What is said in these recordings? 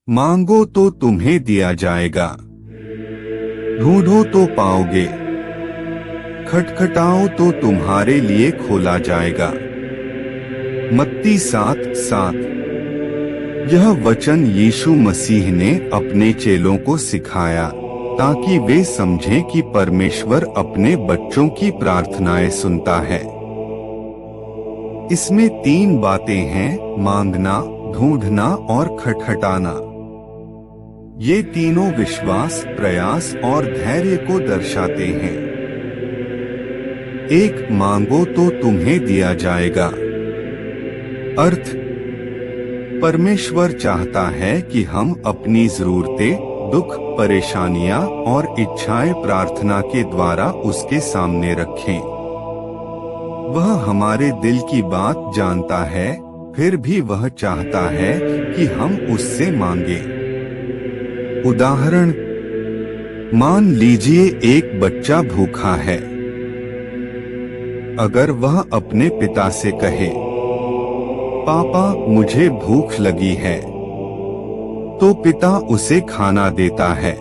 मांगो तो तुम्हें दिया जाएगा, ढूंढो तो पाओगे, खटखटाओ तो तुम्हारे लिए खोला जाएगा। मत्ती 7:7। यह वचन यीशु मसीह ने अपने चेलों को सिखाया ताकि वे समझें कि परमेश्वर अपने बच्चों की प्रार्थनाएं सुनता है। इसमें 3 बातें हैं: मांगना, ढूंढना और खटखटाना। ये तीनों विश्वास, प्रयास और धैर्य को दर्शाते हैं। 1. मांगो तो तुम्हें दिया जाएगा। अर्थ: परमेश्वर चाहता है कि हम अपनी जरूरतें, दुख, परेशानियां और इच्छाएं प्रार्थना के द्वारा उसके सामने रखें। वह हमारे दिल की बात जानता है, फिर भी वह चाहता है कि हम उससे मांगें। उदाहरण: मान लीजिए एक बच्चा भूखा है। अगर वह अपने पिता से कहे, पापा मुझे भूख लगी है, तो पिता उसे खाना देता है।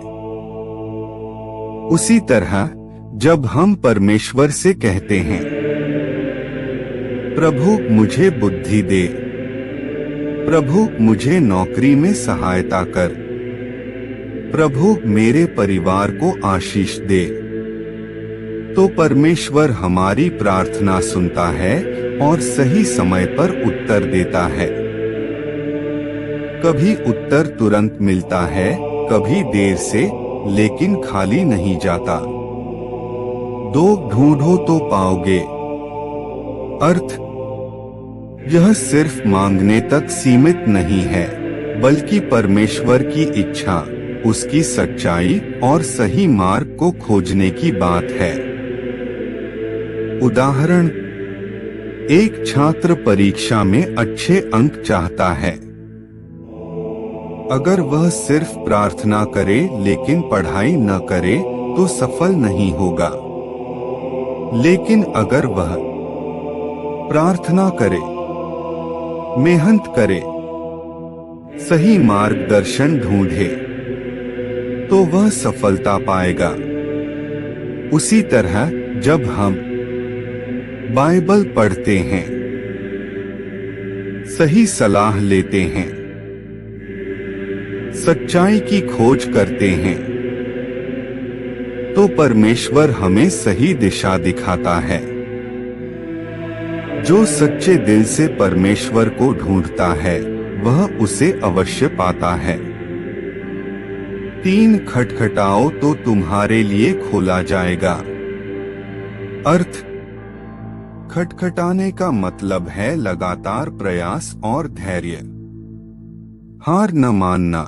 उसी तरह जब हम परमेश्वर से कहते हैं, प्रभु मुझे बुद्धि दे, प्रभु मुझे नौकरी में सहायता कर, प्रभु मेरे परिवार को आशीष दे, तो परमेश्वर हमारी प्रार्थना सुनता है और सही समय पर उत्तर देता है। कभी उत्तर तुरंत मिलता है, कभी देर से, लेकिन खाली नहीं जाता। 2. ढूंढो तो पाओगे। अर्थ: यह सिर्फ मांगने तक सीमित नहीं है, बल्कि परमेश्वर की इच्छा, उसकी सच्चाई और सही मार्ग को खोजने की बात है। उदाहरण: एक छात्र परीक्षा में अच्छे अंक चाहता है। अगर वह सिर्फ प्रार्थना करे लेकिन पढ़ाई न करे तो सफल नहीं होगा। लेकिन अगर वह प्रार्थना करे, मेहनत करे, सही मार्गदर्शन ढूंढे, तो वह सफलता पाएगा। उसी तरह जब हम बाइबल पढ़ते हैं, सही सलाह लेते हैं, सच्चाई की खोज करते हैं, तो परमेश्वर हमें सही दिशा दिखाता है। जो सच्चे दिल से परमेश्वर को ढूंढता है, वह उसे अवश्य पाता है। 3. खटखटाओ तो तुम्हारे लिए खोला जाएगा। अर्थ: खटखटाने का मतलब है लगातार प्रयास और धैर्य। हार न मानना,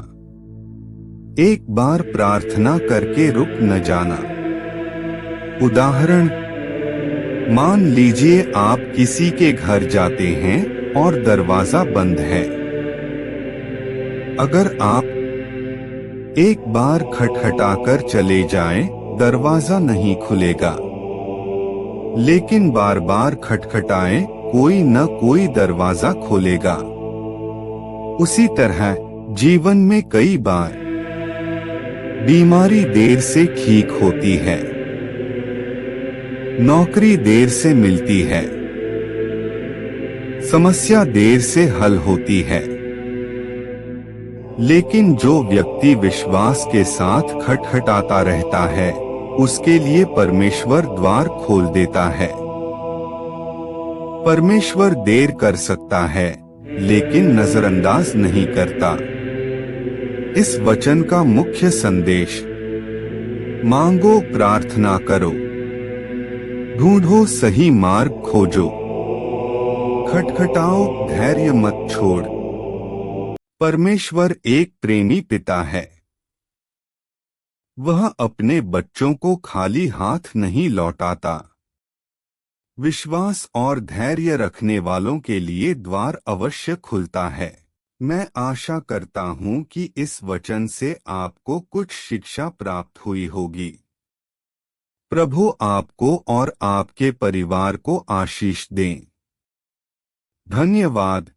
एक बार प्रार्थना करके रुक न जाना। उदाहरण: मान लीजिए आप किसी के घर जाते हैं और दरवाजा बंद है। अगर आप एक बार खटखटाकर चले जाएं, दरवाजा नहीं खुलेगा। लेकिन बार बार खटखटाएं, कोई न कोई दरवाजा खोलेगा। उसी तरह जीवन में कई बार बीमारी देर से ठीक होती है, नौकरी देर से मिलती है, समस्या देर से हल होती है। लेकिन जो व्यक्ति विश्वास के साथ खटखटाता रहता है, उसके लिए परमेश्वर द्वार खोल देता है। परमेश्वर देर कर सकता है, लेकिन नजरअंदाज नहीं करता। इस वचन का मुख्य संदेश: मांगो, प्रार्थना करो, ढूंढो, सही मार्ग खोजो, खटखटाओ, धैर्य मत छोड़। परमेश्वर एक प्रेमी पिता है। वह अपने बच्चों को खाली हाथ नहीं लौटाता। विश्वास और धैर्य रखने वालों के लिए द्वार अवश्य खुलता है। मैं आशा करता हूं कि इस वचन से आपको कुछ शिक्षा प्राप्त हुई होगी। प्रभु आपको और आपके परिवार को आशीष दें। धन्यवाद।